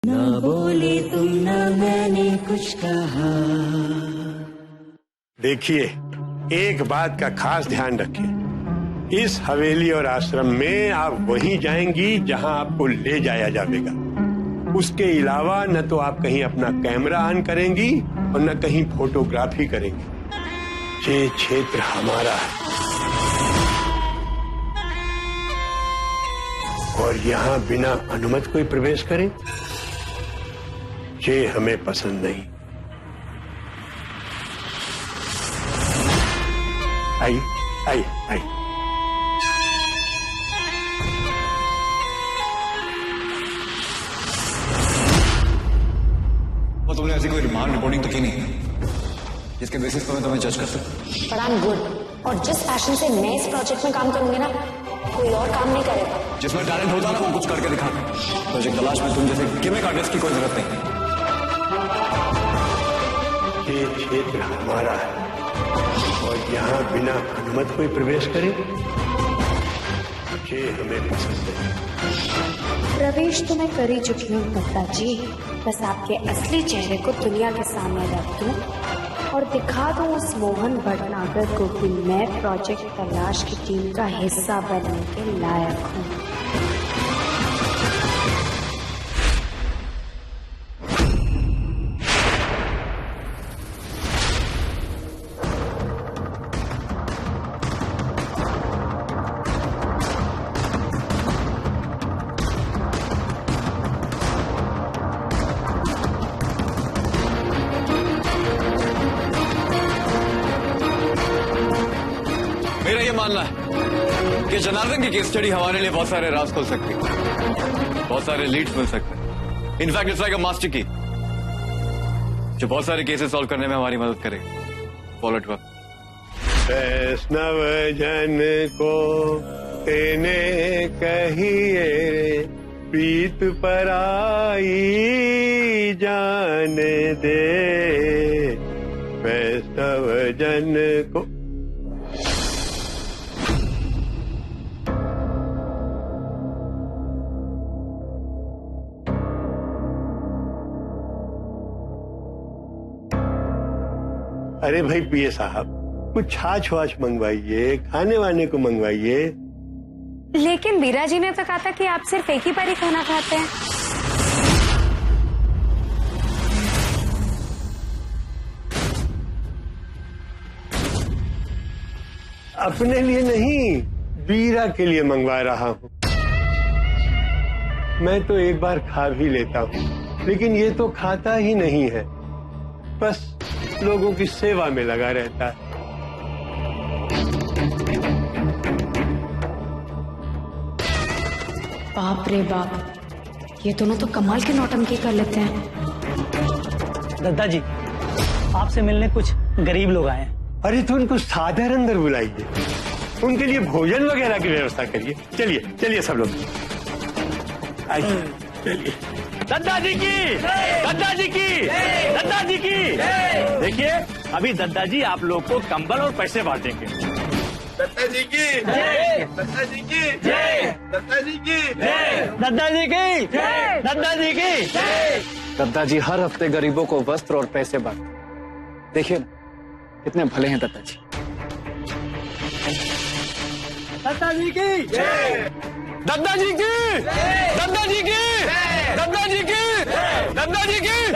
ना बोले तुम ना मैंने कुछ कहा। देखिए, एक बात का खास ध्यान रखिए, इस हवेली और आश्रम में आप वहीं जाएंगी जहां आपको ले जाया जाएगा। उसके अलावा न तो आप कहीं अपना कैमरा ऑन करेंगी और न कहीं फोटोग्राफी करेंगी। ये क्षेत्र हमारा है और यहाँ बिना अनुमति कोई प्रवेश करे, ये हमें पसंद नहीं। आइए आइए आइए। और तुमने ऐसी कोई रिमांड रिपोर्टिंग तो की नहीं जिसके बेसिस पर मैं तुम्हें जज कर सकूं? पर आई एम गुड, और जिस पैशन से मैं इस प्रोजेक्ट में काम करूंगी ना, कोई और काम नहीं करेगा। जिसमें टैलेंट होता ना वो कुछ करके दिखाता। प्रोजेक्ट तलाश में तुम जैसे गिमिक आर्टिस्ट की कोई जरूरत नहीं। ये क्षेत्र हमारा है और यहाँ बिना अनुमति कोई प्रवेश करे, ये हमें पसंद है। प्रवेश तो मैं कर ही चुकी हूँ दत्ता जी, बस आपके असली चेहरे को दुनिया के सामने रख दूं और दिखा दूं उस मोहन भटनागर को कि मैं प्रोजेक्ट तलाश की टीम का हिस्सा बनने के लायक हूँ। मेरा ये मानना है कि जनार्दन की केस स्टडी हमारे लिए बहुत सारे राज खोल सकती है, बहुत सारे लीड्स मिल सकते हैं। In fact it's like a master की जो बहुत सारे केसेस सॉल्व करने में हमारी मदद करेगी। Follow it up. वैष्णव जन को तेने कहिए, प्रीत पराई जाने दे। वैष्णव जन को अरे भाई पिए साहब, कुछ छाछ वाछ मंगवाइए, खाने वाने को मंगवाइए। लेकिन बीरा जी ने तो कहा था कि आप सिर्फ एक ही बार ही खाना खाते हैं। अपने लिए नहीं, बीरा के लिए मंगवा रहा हूँ। मैं तो एक बार खा भी लेता हूँ, लेकिन ये तो खाता ही नहीं है, बस लोगों की सेवा में लगा रहता है। बाप रे बाप, ये दोनों तो कमाल के नौटंकी कर लेते हैं। दद्दा जी, आपसे मिलने कुछ गरीब लोग आए हैं। अरे तो उनको सादर अंदर बुलाइए, उनके लिए भोजन वगैरह की व्यवस्था करिए। चलिए चलिए सब लोग आइए, चलिए। दद्दा जी की, दद्दा जी की, दद्दा जी की। देखिए, अभी दद्दा जी आप लोग को कंबल और पैसे बांटेंगे। दत्ता जी की जय, दत्ता जी की जय, दत्ता जी की जय, दद्दा जी की, दद्दा जी की जय। दद्दा जी हर हफ्ते गरीबों को वस्त्र और पैसे बांटते। देखिए ना कितने भले हैं दद्दा जी। दद्दा जी की जय, दद्दा जी की, दद्दा जी की, दद्दा जी की, दद्दा जी की।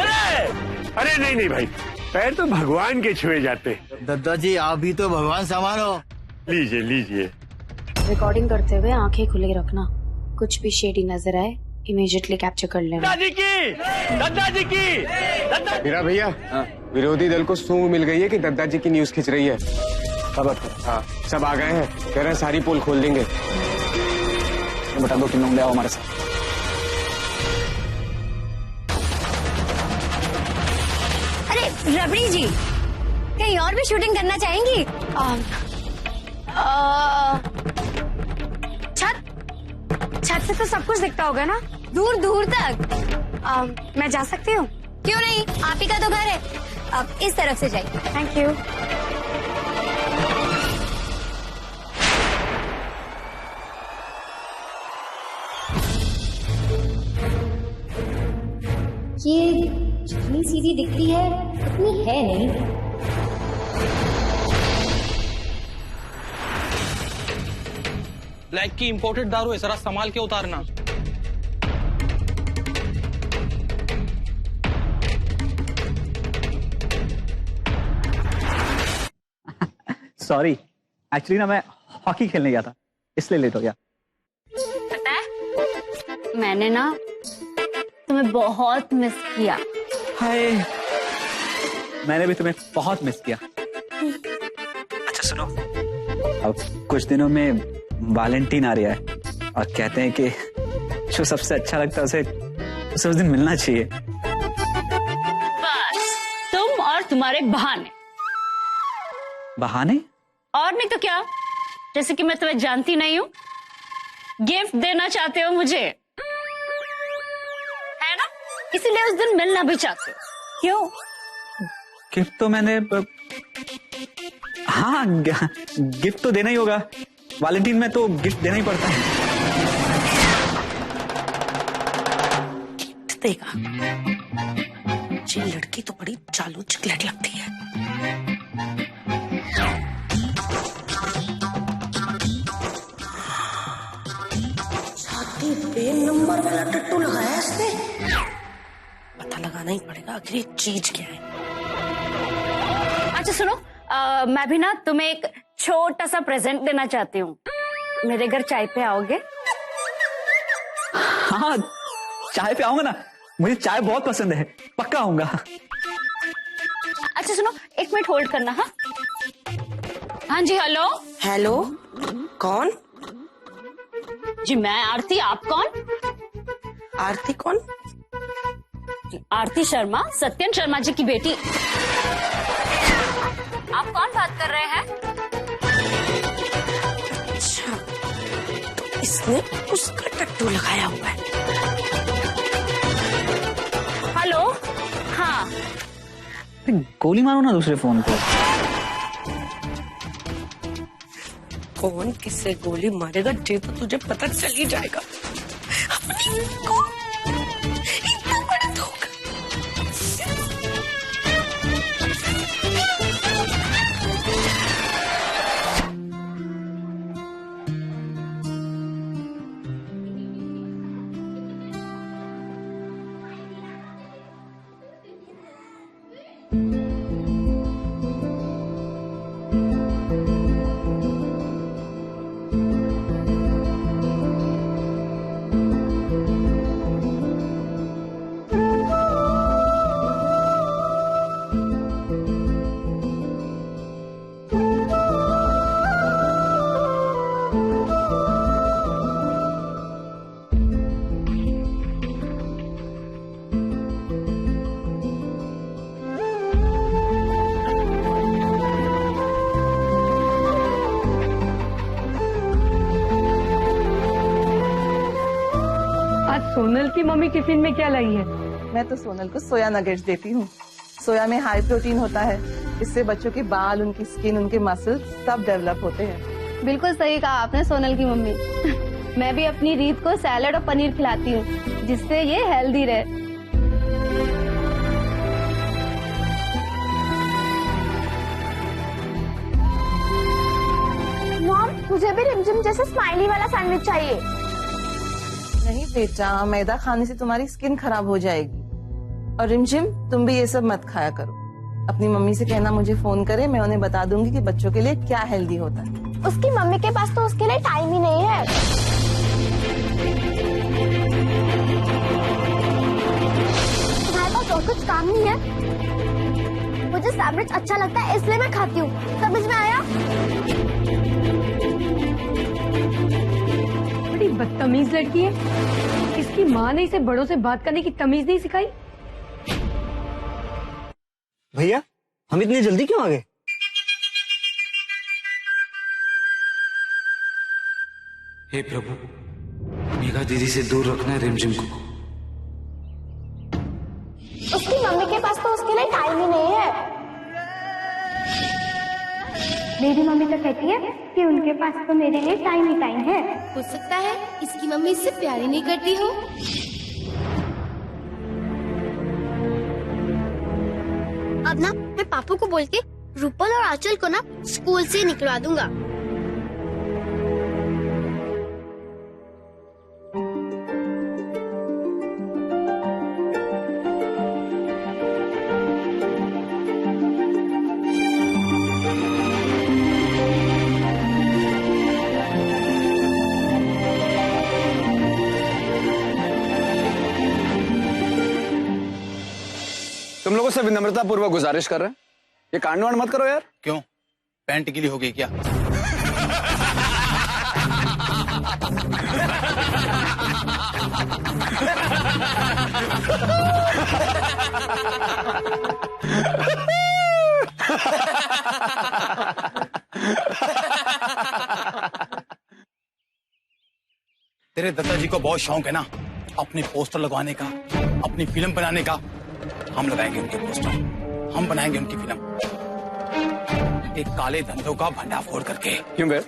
अरे नहीं नहीं भाई, पैर तो भगवान के छुए जाते हैं। दद्दा जी आप भी तो भगवान समान हो। लीजिए लीजिए। रिकॉर्डिंग करते हुए आंखें खुले रखना, कुछ भी शेडी नजर आए इमीडिएटली कैप्चर कर लेना। दद्दा जी की, दद्दा जी की, दद्दा। मेरा भैया, विरोधी दल को सूंग मिल गई है कि दद्दा जी की न्यूज खिंच रही है। खबर, हाँ सब आ गए हैं, कह रहे हैं सारी पोल खोल देंगे। बता दो तुम लोग ले आओ हमारे साथ। अरे रबड़ी जी, कहीं और भी शूटिंग करना चाहेंगी? छत से तो सब कुछ दिखता होगा ना, दूर दूर तक। मैं जा सकती हूँ? क्यों नहीं, आप ही का तो घर है। अब इस तरफ से जाइए। Thank you. ये जितनी सीधी दिखती है उतनी है नहीं। ब्लैक की इंपोर्टेड दारू है, जरा संभाल के उतारना। सॉरी, एक्चुअली ना मैं हॉकी खेलने गया था, इसलिए लेट हो गया। पता है मैंने ना तुम्हें बहुत मिस किया। हाय, मैंने भी तुम्हें बहुत मिस किया। अच्छा सुनो, अब कुछ दिनों में वैलेंटाइन आ रहा है और कहते हैं कि जो सबसे अच्छा लगता है उसे उस दिन मिलना चाहिए। बस तुम और तुम्हारे बहाने। बहाने? और नहीं तो क्या, जैसे कि मैं तुम्हें जानती नहीं हूँ, गिफ्ट देना चाहते हो मुझे, है ना? इसीलिए उस दिन मिलना भी चाहते हो। क्यों? गिफ्ट तो मैंने हाँ गिफ्ट तो देना ही होगा, वैलेंटाइन में तो गिफ्ट देना ही पड़ता है। गिफ्ट देगा? ये लड़की तो बड़ी चालू चिकलेट लगती है। नंबर वाला टट्टू लगाया इसने। पता लगाना ही पड़ेगा आखिर ये चीज क्या है। अच्छा सुनो, मैं भी ना तुम्हें एक छोटा सा प्रेजेंट देना चाहती हूँ। मेरे घर चाय पे आओगे? हाँ, चाय पे आऊंगा ना, मुझे चाय बहुत पसंद है, पक्का आऊंगा। अच्छा सुनो, एक मिनट होल्ड करना। हाँ हाँ जी, हेलो। हेलो, कौन? जी मैं आरती, आप कौन? आरती कौन? आरती शर्मा, सत्यन शर्मा जी की बेटी। आप कौन बात कर रहे हैं? अच्छा, तो इसने उसका टट्टू लगाया हुआ है। हेलो, हाँ। गोली मारो ना दूसरे फोन पे। कौन किससे गोली मारेगा ये तो तुझे पता चल ही जाएगा। अपनी को इतना बड़ा धोखा। सोनल की मम्मी टिफिन में क्या लाई है? मैं तो सोनल को सोया नगेट्स देती हूँ। सोया में हाई प्रोटीन होता है, इससे बच्चों के बाल, उनकी स्किन, उनके मसल सब डेवलप होते हैं। बिल्कुल सही कहा आपने सोनल की मम्मी। मैं भी अपनी रीत को सैलेड और पनीर खिलाती हूँ, जिससे ये हेल्दी रहे। मॉम, मुझे भी रिमझिम जैसे स्माइली वाला सैंडविच चाहिए। नहीं बेटा, मैदा खाने से तुम्हारी स्किन खराब हो जाएगी। और रिमझिम, तुम भी ये सब मत खाया करो। अपनी मम्मी से कहना मुझे फोन करे, मैं उन्हें बता दूंगी कि बच्चों के लिए क्या हेल्दी होता है। उसकी मम्मी के पास तो उसके लिए टाइम ही नहीं है। तुम्हारे पास और कुछ काम नहीं है? मुझे सैंडविच अच्छा लगता है इसलिए मैं खाती हूँ, समझ में आया? बड़ी बदतमीज लड़की है। इसकी माँ ने इसे बड़ों से बात करने की तमीज नहीं सिखाई। भैया, हम इतनी जल्दी क्यों आ गए? हे प्रभु, मेघा दीदी से दूर रखना है रिमझिम को। उसकी मम्मी के पास तो उसके लिए टाइम ही नहीं है। मेरी मम्मी तो कहती है कि उनके पास तो मेरे लिए टाइम ही टाइम है। हो सकता है इसकी मम्मी इससे प्यार ही नहीं करती हो। अब ना मैं पापा को बोल के रूपल और आंचल को ना स्कूल से निकलवा दूंगा। तुम लोगों से विनम्रता पूर्वक गुजारिश कर रहे हैं, ये कांड वांड मत करो यार। क्यों, पैंट गीली हो गई क्या? तेरे दादाजी को बहुत शौक है ना अपने पोस्टर लगवाने का, अपनी फिल्म बनाने का। हम लगाएंगे उनके पोस्टर, हम बनाएंगे उनकी फिल्म, एक काले धंधों का भंडाफोड़ करके। क्यों बे?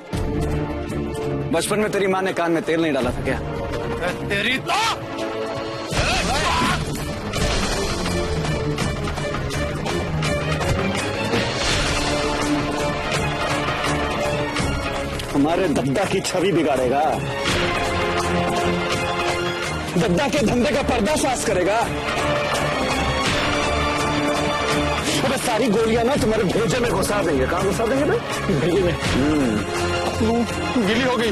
बचपन में तेरी माँ ने कान में तेल नहीं डाला था क्या? तेरी तो हमारे दद्दा की छवि बिगाड़ेगा, दद्दा के धंधे का पर्दाफाश करेगा। अबे सारी गोलियां ना तुम्हारे भेजे में घुसा देंगे। कहाँ घुसा देंगे बे? भेजे में। गिली हो गई।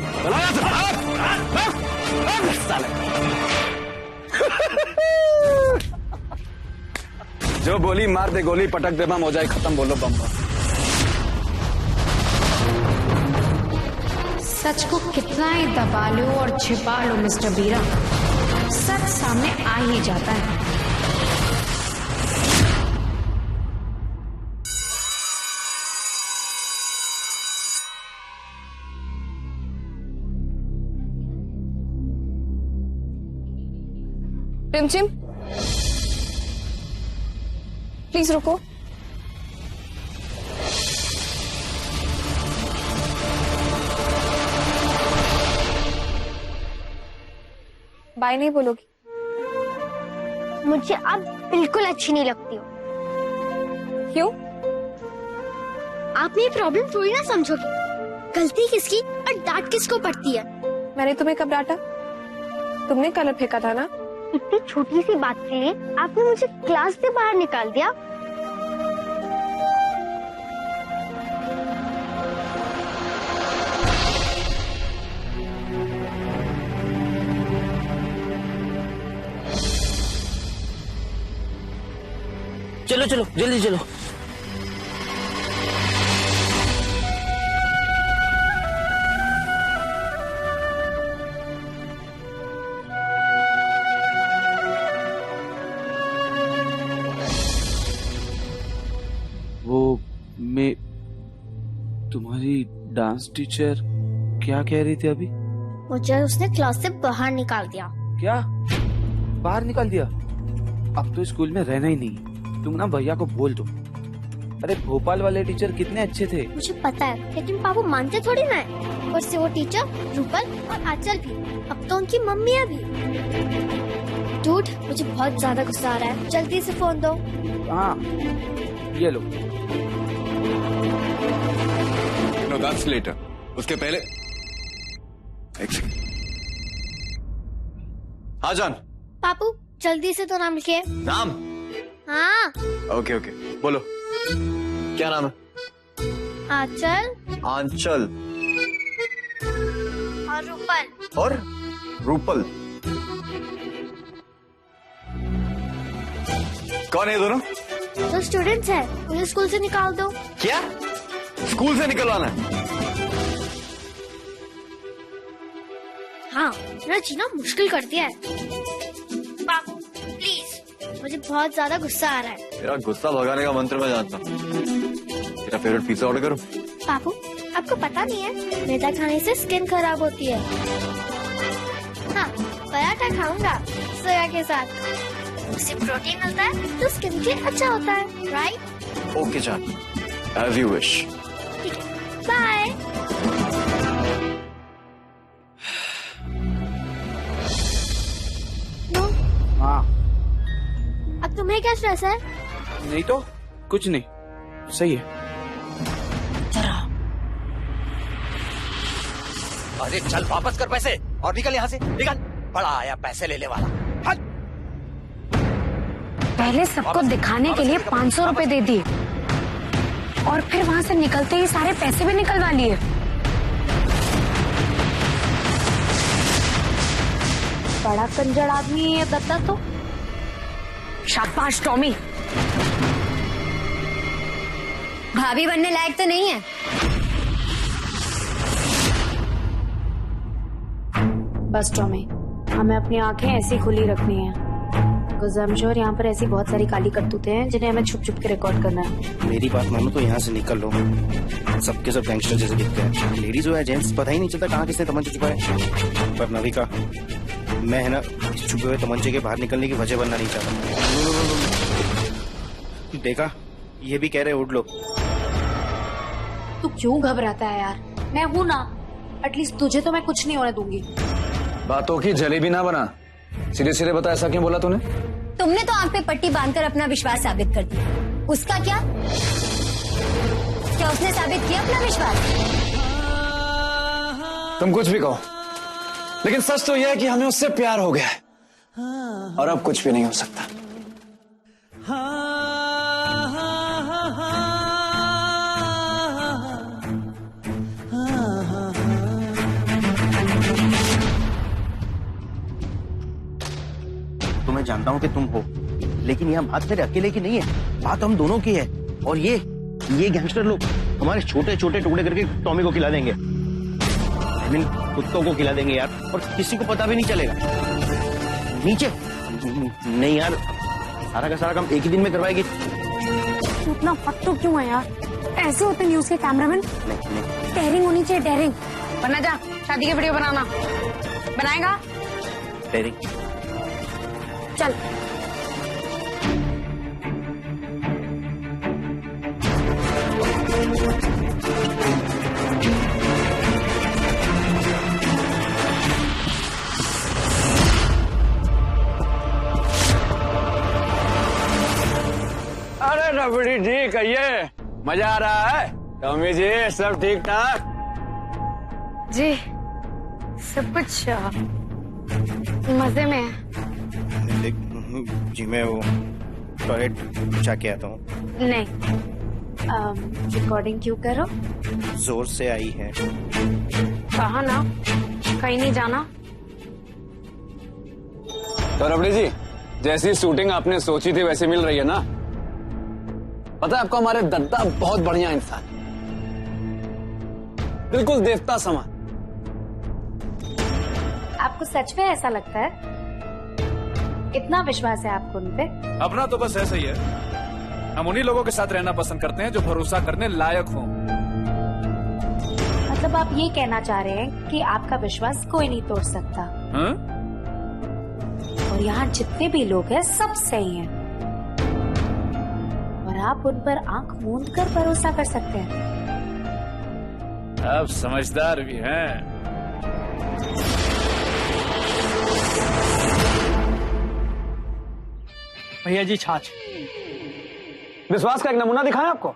जो बोली मार दे गोली, पटक दे बम, हो जाए खत्म। बोलो बम बम। सच को कितना ही दबा लो और छिपा लो मिस्टर बीरा, सच सामने आ ही जाता है। रिमझिम, प्लीज रुको। बाय नहीं बोलोगी? मुझे अब बिल्कुल अच्छी नहीं लगती हो। क्यों? आप ये प्रॉब्लम थोड़ी ना समझोगी। गलती किसकी और डांट किसको पड़ती है? मैंने तुम्हें कब डांटा? तुमने कलर फेंका था ना। इतनी छोटी सी बात के लिए आपने मुझे क्लास से बाहर निकाल दिया। चलो चलो जल्दी चलो। वो मैं तुम्हारी डांस टीचर क्या कह रही थी अभी? मुझे उसने क्लास से बाहर निकाल दिया। क्या बाहर निकाल दिया? अब तो स्कूल में रहना ही नहीं। तुम ना भैया को बोल दो। अरे भोपाल वाले टीचर कितने अच्छे थे। मुझे पता है, लेकिन पापा मानते थोड़ी ना है। और से वो टीचर रूपल और आंचल भी, अब तो उनकी मम्मियाँ भी। डूड, मुझे बहुत ज्यादा गुस्सा आ रहा है, जल्दी से फोन दो। हाँ ये लो। No, that's later. उसके पहले एक सेकंड। हाँ जान। पापू जल्दी से तो नाम लिखिए। नाम? हाँ। ओके ओके, बोलो क्या नाम है? आंचल। आंचल और रूपल। और रूपल। कौन है ये दोनों? तो स्टूडेंट्स है, उन्हें स्कूल से निकाल दो। क्या? स्कूल से निकलवाना है? हाँ, मेरा जीना मुश्किल कर दिया है। पापू प्लीज, मुझे बहुत ज्यादा गुस्सा आ रहा है। तेरा गुस्सा भगाने का मंत्र मैं जानता हूँ। तेरा फेवरेट पिज्जा ऑर्डर करूँ? पापू आपको पता नहीं है, मैदा खाने से स्किन खराब होती है। हाँ, पराठा खाऊंगा सोया के साथ, उससे प्रोटीन मिलता है तो स्किन के अच्छा होता है, राइट? ओके जान, एज यू विश। ठीक है, बाय। हाँ अब तुम्हें क्या स्ट्रेस है? नहीं तो कुछ नहीं, सही है। अरे चल वापस कर पैसे और निकल यहाँ से, निकल। बड़ा आया पैसे लेने वाला। हट। पहले सबको दिखाने के लिए 500 रुपए दे दिए और फिर वहां से निकलते ही सारे पैसे भी निकलवा लिए। बड़ा कंजर आदमी है ये दत्ता तो। शाबाश टॉमी। भाभी बनने लायक तो नहीं है। बस टॉमी, हमें अपनी आंखें ऐसी खुली रखनी है। बिकॉज़ आई एम श्योर यहाँ पर ऐसी बहुत सारी काली करतूतें हैं जिन्हें हमें छुप छुप के रिकॉर्ड करना है। मेरी बात मानो तो यहाँ से निकल लो। सबके सब गैंगस्टर जैसे दिखते हैं, लेडीज हो या जेंट्स पता ही नहीं चलता कहाँ किसने तमंचा छुपाया। पर नविका, मैं है ना छुपे हुए तमंचे के बाहर निकलने की वजह बनना नहीं चाहता। देखा, ये भी कह रहे उड़ लो। तू क्यों घबराता है यार? मैं हूं ना, एटलीस्ट तुझे तो मैं कुछ नहीं होने दूंगी। बातों की जलेबी ना बना, सीधे सीधे बता ऐसा क्यों बोला तूने? तुमने तो आंख पे पट्टी बांधकर अपना विश्वास साबित कर दिया। उसका क्या? क्या उसने साबित किया अपना विश्वास? तुम कुछ भी कहो, लेकिन सच तो यह है कि हमें उससे प्यार हो गया है और अब कुछ भी नहीं हो सकता। तो मैं जानता हूँ कि तुम हो, लेकिन यहाँ बात मेरे अकेले की नहीं है, बात हम दोनों की है। और ये गैंगस्टर लोग हमारे छोटे छोटे टुकड़े करके टॉमी को खिला देंगे। I mean, कुत्तों को खिला देंगे यार, और किसी को पता भी नहीं चलेगा। नीचे नहीं यार, सारा का सारा काम एक ही दिन में करवाएगी। इतना फट्टू क्यों है यार? ऐसे होते न्यूज के कैमरामैन। नहीं। डेयरिंग होनी चाहिए, डेयरिंग। बना जा, शादी की वीडियो बनाना। बनाएगा? डेयरिंग। चल। अरे रबड़ी जी, कहिए, मजा आ रहा है? टॉमी जी, सब ठीक ठाक? जी, सब कुछ मजे में है। जी मैं वो टॉयलेट जाके आता हूँ। नहीं, रिकॉर्डिंग क्यों करो? जोर से आई है। कहा ना, कहीं नहीं जाना। तो रबड़ी जी, जैसी शूटिंग आपने सोची थी वैसी मिल रही है ना? पता है आपको, हमारे दद्दा बहुत बढ़िया इंसान, बिल्कुल देवता समान। आपको सच में ऐसा लगता है? इतना विश्वास है आपको उन पे? अपना तो बस ऐसा ही है, हम उन्हीं लोगों के साथ रहना पसंद करते हैं जो भरोसा करने लायक हों। मतलब आप ये कहना चाह रहे हैं कि आपका विश्वास कोई नहीं तोड़ सकता? हाँ? और यहाँ जितने भी लोग हैं सब सही हैं और आप उन पर आंख मूंद कर भरोसा कर सकते हैं। आप समझदार भी हैं। भैया जी, छाछ। विश्वास का एक नमूना दिखाएं आपको?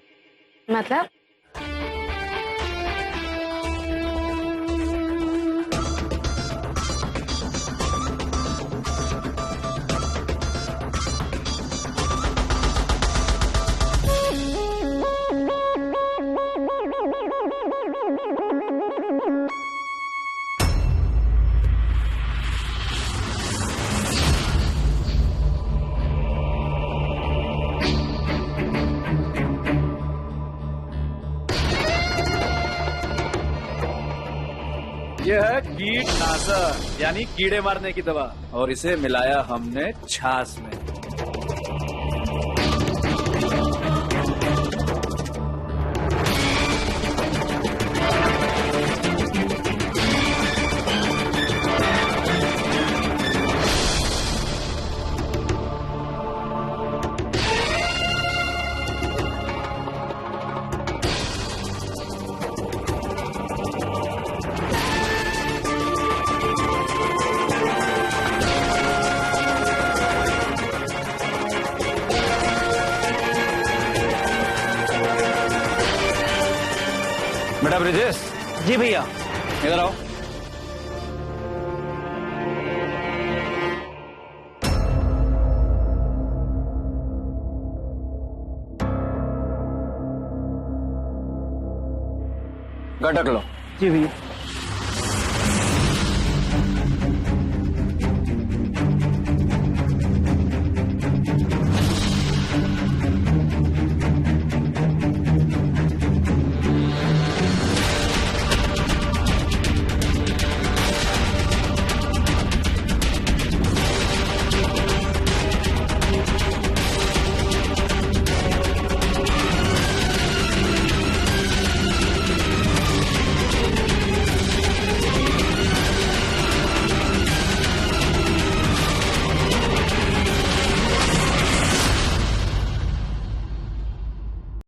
मतलब? यह है कीटनाशक, यानी कीड़े मारने की दवा, और इसे मिलाया हमने छाछ में। बेटा ब्रिजेश। जी भैया। इधर आओ। गटक लो। जी भैया।